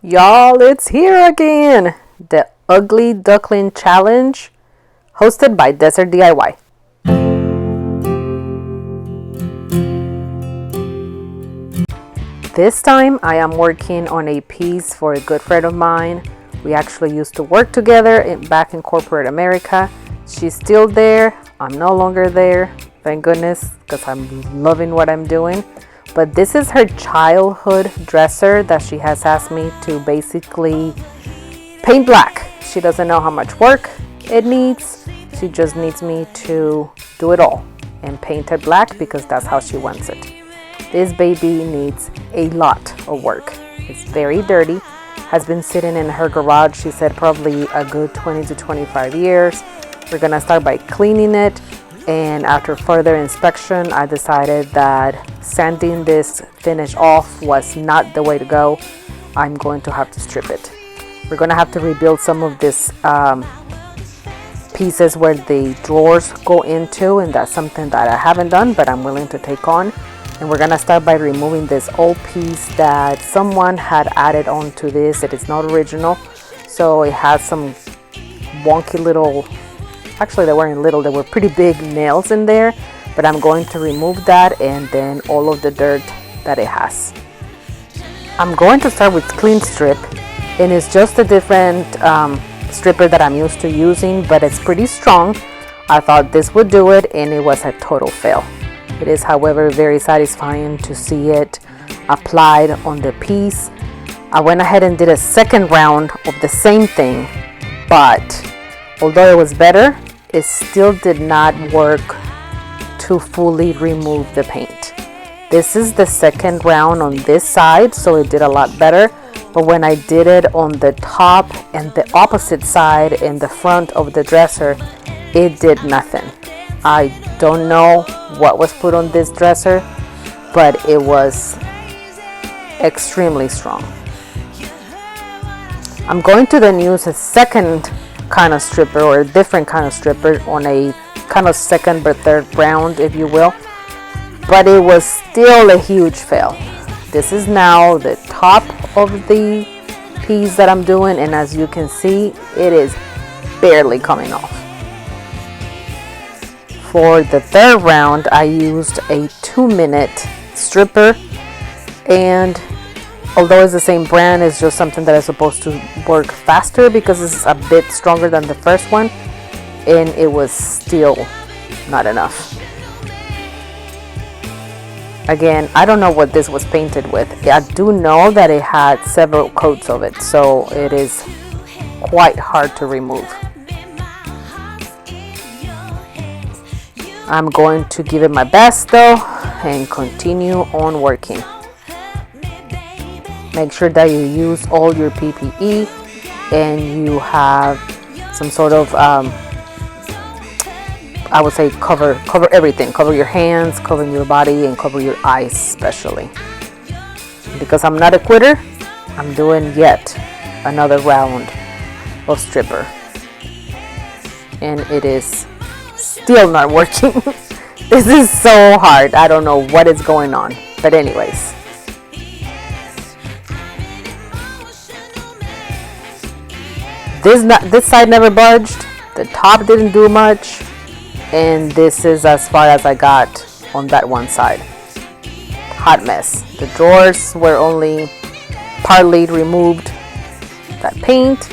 Y'all, it's here again! The Ugly Duckling Challenge, hosted by Desert DIY. This time I am working on a piece for a good friend of mine. We actually used to work together back in corporate America. She's still there. I'm no longer there, thank goodness, because I'm loving what I'm doing. But this is her childhood dresser that she has asked me to basically paint black. She doesn't know how much work it needs. She just needs me to do it all and paint it black because that's how she wants it. This baby needs a lot of work. It's very dirty. Has been sitting in her garage, she said, probably a good 20 to 25 years. We're gonna start by cleaning it. And after further inspection, I decided that sanding this finish off was not the way to go. I'm going to have to strip it. We're going to have to rebuild some of these pieces where the drawers go into, and that's something that I haven't done, but I'm willing to take on. And we're going to start by removing this old piece that someone had added onto this. It is not original, so it has some wonky little, actually they weren't little, they were pretty big nails in there, but I'm going to remove that and then all of the dirt that it has. I'm going to start with clean strip, and it's just a different stripper that I'm used to using, but it's pretty strong. I thought this would do it, and it was a total fail. It is, however, very satisfying to see it applied on the piece. I went ahead and did a second round of the same thing, but although it was better, it still did not work to fully remove the paint. This is the second round on this side, so it did a lot better. But when I did it on the top and the opposite side in the front of the dresser, it did nothing. I don't know what was put on this dresser, but it was extremely strong. I'm going to then use a second kind of stripper, or a different kind of stripper, on a kind of second or third round, if you will, but it was still a huge fail. This is now the top of the piece that I'm doing, and as you can see, it is barely coming off. For the third round, I used a 2-minute stripper, and although it's the same brand, it's just something that is supposed to work faster because it's a bit stronger than the first one, and it was still not enough. Again, I don't know what this was painted with. I do know that it had several coats of it, so it is quite hard to remove. I'm going to give it my best though and continue on working. Make sure that you use all your PPE and you have some sort of, I would say cover everything. Cover your hands, cover your body, and cover your eyes especially. Because I'm not a quitter, I'm doing yet another round of stripper. And it is still not working. This is so hard. I don't know what is going on. But anyways. This side never budged, the top didn't do much, and this is as far as I got on that one side. Hot mess. The drawers were only partly removed, that paint.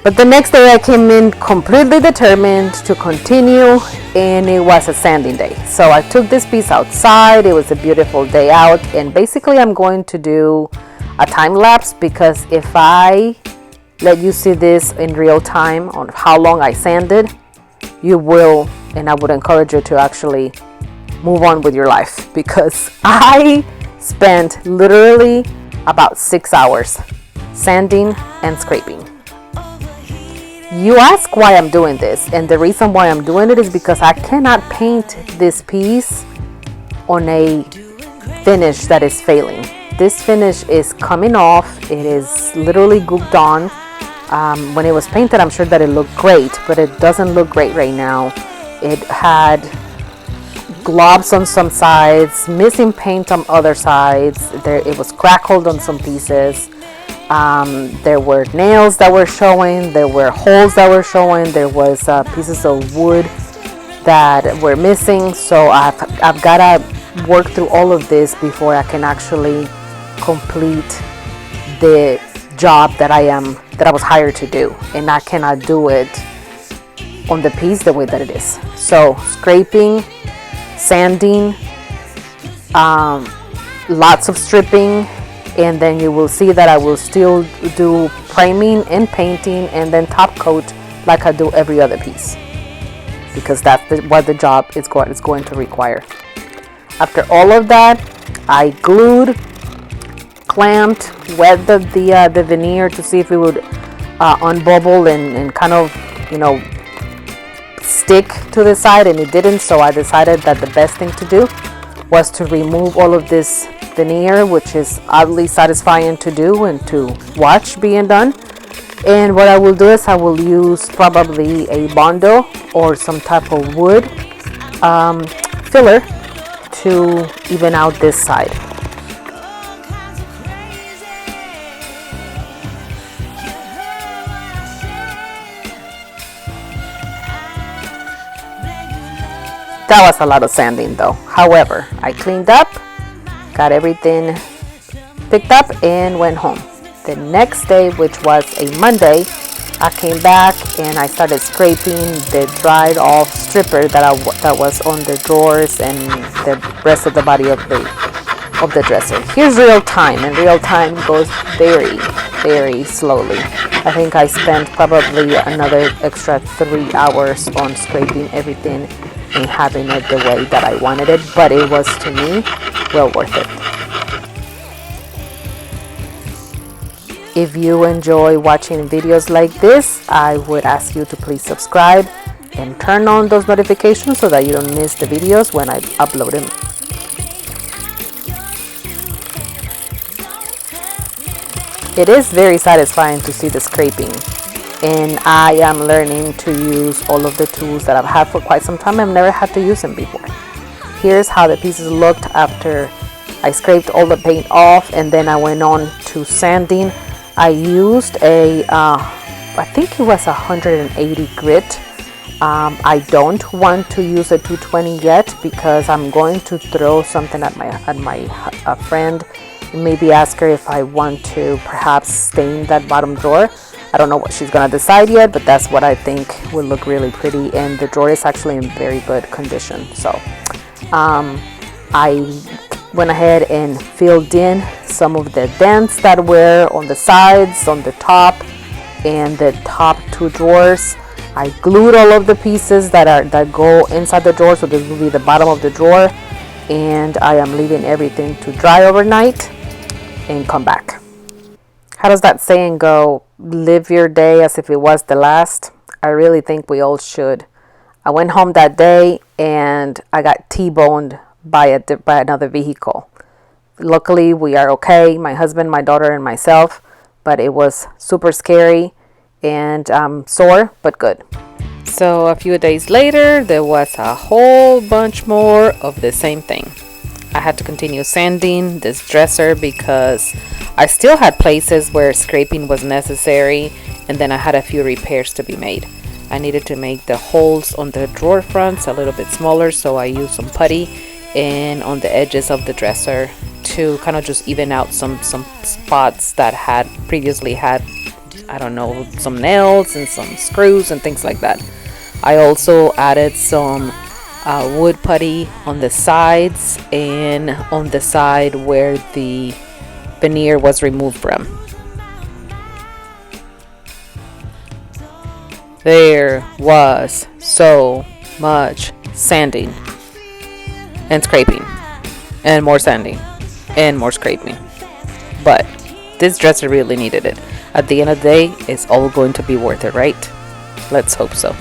But the next day I came in completely determined to continue, and it was a sanding day. So I took this piece outside. It was a beautiful day out, and basically I'm going to do a time lapse, because if I let you see this in real time on how long I sanded, you will, and I would encourage you to actually move on with your life, because I spent literally about 6 hours sanding and scraping. You ask why I'm doing this, and the reason why I'm doing it is because I cannot paint this piece on a finish that is failing. This finish is coming off. It is literally gooped on. When it was painted, I'm sure that it looked great, but it doesn't look great right now. It had globs on some sides, missing paint on other sides. It was crackled on some pieces. There were nails that were showing, there were holes that were showing, there was pieces of wood that were missing. So I've got to work through all of this before I can actually complete the job that I was hired to do, and I cannot do it on the piece the way that it is. So scraping, sanding, lots of stripping, and then you will see that I will still do priming and painting and then top coat like I do every other piece, because that's what the job is going to require. After all of that, I glued, clamped, wet the veneer to see if it would unbubble and kind of, you know, stick to the side, and it didn't. So I decided that the best thing to do was to remove all of this veneer, which is oddly satisfying to do and to watch being done. And what I will do is I will use probably a Bondo or some type of wood filler to even out this side. That was a lot of sanding though. However, I cleaned up, got everything picked up, and went home. The next day, which was a Monday, I came back and I started scraping the dried off stripper that was on the drawers and the rest of the body of the dresser. Here's real time, and real time goes very, very slowly. I think I spent probably another extra 3 hours on scraping everything and having it the way that I wanted it, but it was, to me, well worth it. If you enjoy watching videos like this, I would ask you to please subscribe and turn on those notifications so that you don't miss the videos when I upload them. It is very satisfying to see the scraping, and I am learning to use all of the tools that I've had for quite some time. I've never had to use them before. Here's how the pieces looked after I scraped all the paint off, and then I went on to sanding. I used I think it was 180 grit. I don't want to use a 220 yet, because I'm going to throw something at my friend, maybe ask her if I want to perhaps stain that bottom drawer. I don't know what she's gonna decide yet, but that's what I think will look really pretty, and the drawer is actually in very good condition. So I went ahead and filled in some of the dents that were on the sides, on the top, and the top two drawers. I glued all of the pieces that go inside the drawer, so this will be the bottom of the drawer, and I am leaving everything to dry overnight and come back. How does that saying go? Live your day as if it was the last. I really think we all should. I went home that day and I got T-boned by another vehicle. Luckily, we are okay, my husband, my daughter, and myself, but it was super scary and sore, but good. So a few days later, there was a whole bunch more of the same thing. I had to continue sanding this dresser because I still had places where scraping was necessary, and then I had a few repairs to be made. I needed to make the holes on the drawer fronts a little bit smaller, so I used some putty and on the edges of the dresser to kind of just even out some spots that had previously had, I don't know, some nails and some screws and things like that. I also added some wood putty on the sides and on the side where the veneer was removed from. There was so much sanding and scraping and more sanding and more scraping, but this dresser really needed it. At the end of the day, it's all going to be worth it, right? Let's hope so.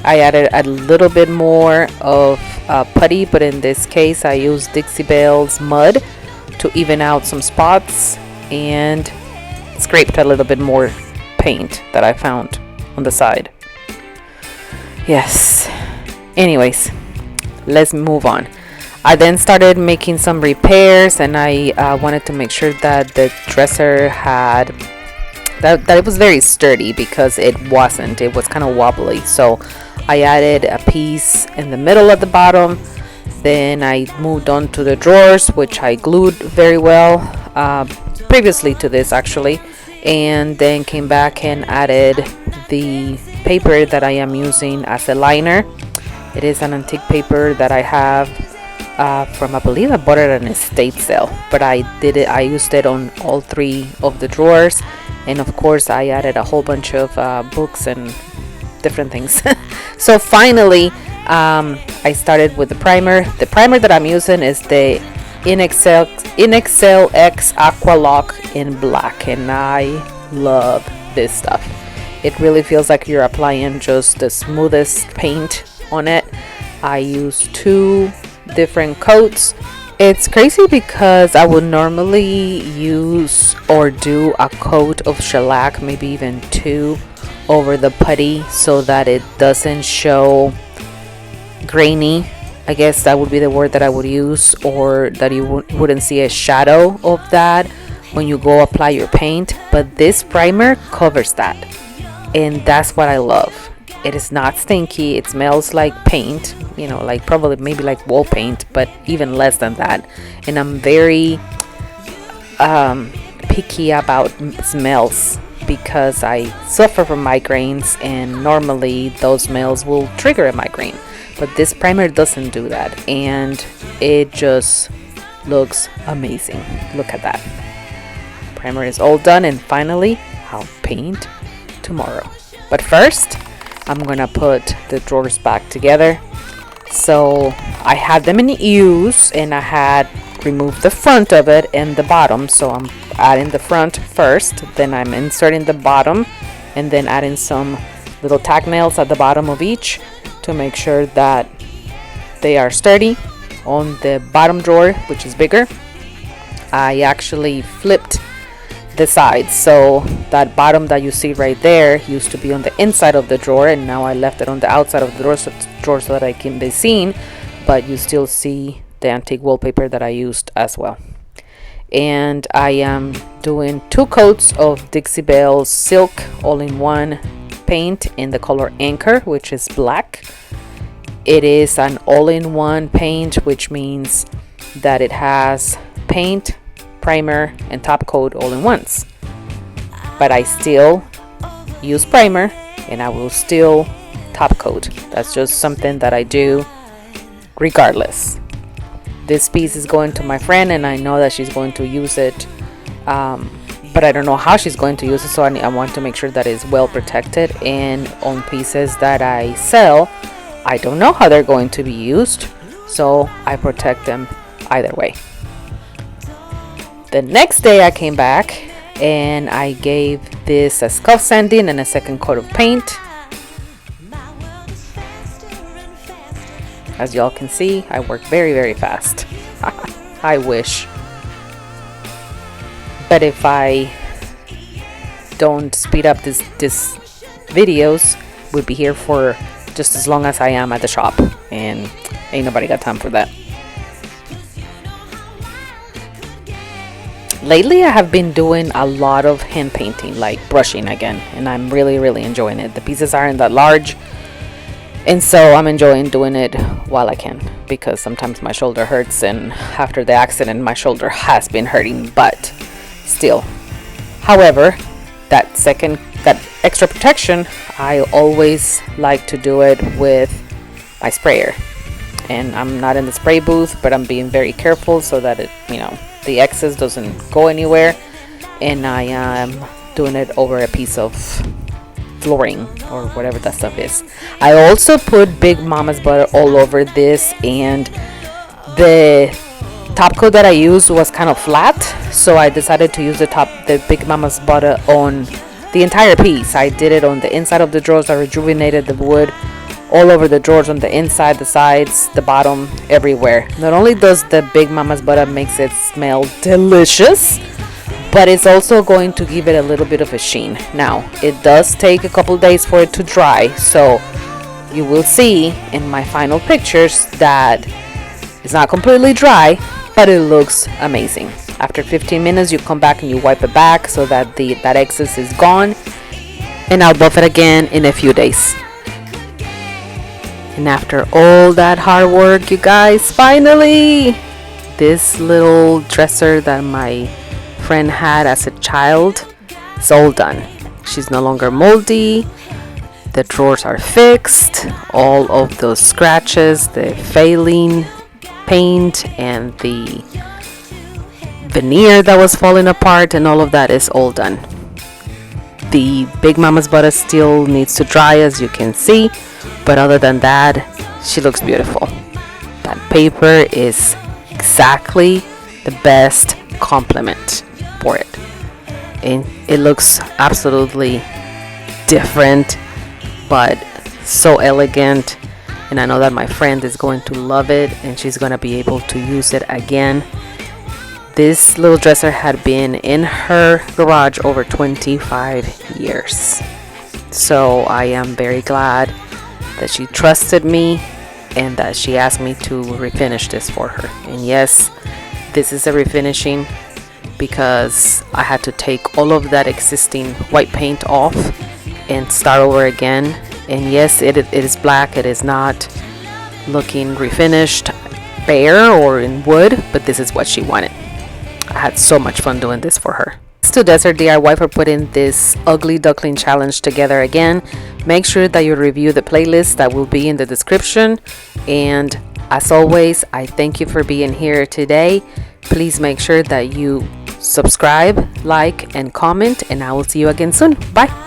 I added a little bit more of putty, but in this case I used Dixie Belle's mud to even out some spots and scraped a little bit more paint that I found on the side. Yes. Anyways, let's move on. I then started making some repairs, and I wanted to make sure that the dresser had that it was very sturdy, because it wasn't. It was kind of wobbly. So I added a piece in the middle at the bottom. Then I moved on to the drawers, which I glued very well previously to this actually, and then came back and added the paper that I am using as a liner. It is an antique paper that I have from, I believe I bought it at an estate sale, but I used it on all 3 of the drawers, and of course I added a whole bunch of books and different things. So finally I started with the primer. The primer that I'm using is the InXL X Aqua Lock in black, and I love this stuff. It really feels like you're applying just the smoothest paint on it. I use 2 different coats. It's crazy because I would normally use or do a coat of shellac, maybe even 2, over the putty, so that it doesn't show grainy. I guess that would be the word that I would use, or that you wouldn't see a shadow of that when you go apply your paint. But this primer covers that, and that's what I love. It is not stinky. It smells like paint, you know, like probably maybe like wall paint, but even less than that. And I'm very picky about smells, because I suffer from migraines, and normally those smells will trigger a migraine. But this primer doesn't do that, and it just looks amazing. Look at that. Primer is all done, and finally I'll paint tomorrow. But first, I'm gonna put the drawers back together. So I had them in use, and I had removed the front of it and the bottom. So I'm adding the front first, then I'm inserting the bottom, and then adding some little tack nails at the bottom of each to make sure that they are sturdy. On the bottom drawer, which is bigger, I actually flipped the sides, so that bottom that you see right there used to be on the inside of the drawer, and now I left it on the outside of the drawer so that I can be seen, but you still see the antique wallpaper that I used as well. And I am doing 2 coats of Dixie Belle's Silk all-in-one paint in the color Anchor, which is black. It is an all-in-one paint, which means that it has paint, primer, and top coat all in once. But I still use primer, and I will still top coat. That's just something that I do regardless. This piece is going to my friend, and I know that she's going to use it, but I don't know how she's going to use it, so I want to make sure that it's well protected. And on pieces that I sell, I don't know how they're going to be used, so I protect them either way. The next day I came back and I gave this a scuff sanding and a second coat of paint. As y'all can see, I work very fast. I wish. But if I don't speed up this videos, we'll be here for just as long as I am at the shop, and ain't nobody got time for that. Lately I have been doing a lot of hand painting, like brushing again, and I'm really enjoying it. The pieces aren't that large, and so I'm enjoying doing it while I can, because sometimes my shoulder hurts, and after the accident my shoulder has been hurting, but still. However, that extra protection, I always like to do it with my sprayer. And I'm not in the spray booth, but I'm being very careful so that it, the excess doesn't go anywhere. And I am doing it over a piece of flooring or whatever that stuff is. I also put Big Mama's butter all over this, and the top coat that I used was kind of flat, so I decided to use the Big Mama's butter on the entire piece. I did it on the inside of the drawers. I rejuvenated the wood all over the drawers, on the inside, the sides, the bottom, everywhere. Not only does the Big Mama's butter makes it smell delicious, but it's also going to give it a little bit of a sheen. Now, it does take a couple days for it to dry, so you will see in my final pictures that it's not completely dry, but it looks amazing. After 15 minutes, you come back and you wipe it back so that that excess is gone, and I'll buff it again in a few days. And after all that hard work, you guys, finally, this little dresser that my friend had as a child is all done. She's no longer moldy. The drawers are fixed. All of those scratches, the failing paint and the veneer that was falling apart, and all of that is all done. The Big Mama's bodice still needs to dry, as you can see, but other than that, she looks beautiful. That paper is exactly the best complement for it, and it looks absolutely different but so elegant, and I know that my friend is going to love it and she's going to be able to use it again. This little dresser had been in her garage over 25 years, so I am very glad that she trusted me and that she asked me to refinish this for her. And yes, this is a refinishing because I had to take all of that existing white paint off and start over again. And yes, it is black. It is not looking refinished bare or in wood, but this is what she wanted. I had so much fun doing this for her. Thanks to Desert DIY for putting this Ugly Duckling Challenge together again. Make sure that you review the playlist that will be in the description. And as always, I thank you for being here today. Please make sure that you subscribe, like, and comment, and I will see you again soon. Bye.